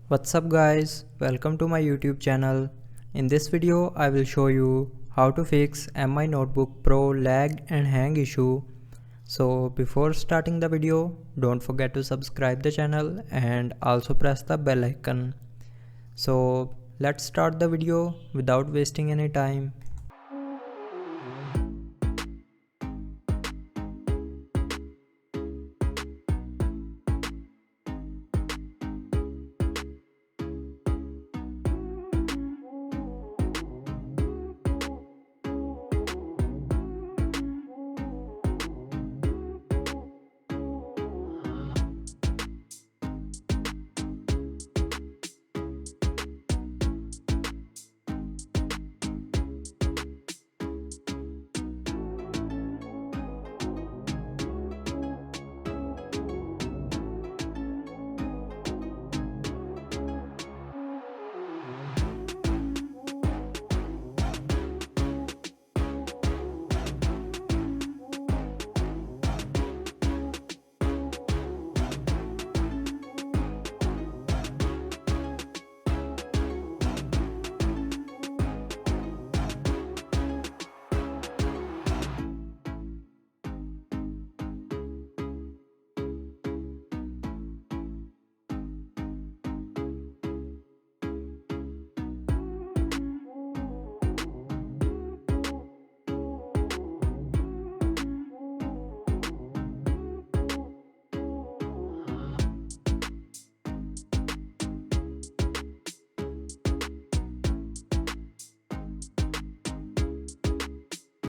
What's up guys, welcome to my YouTube channel. In this video I will show you how to fix Mi Notebook Pro lag and hang issue. So before starting the video, don't forget to subscribe the channel and also press the bell icon. So let's start the video without wasting any time.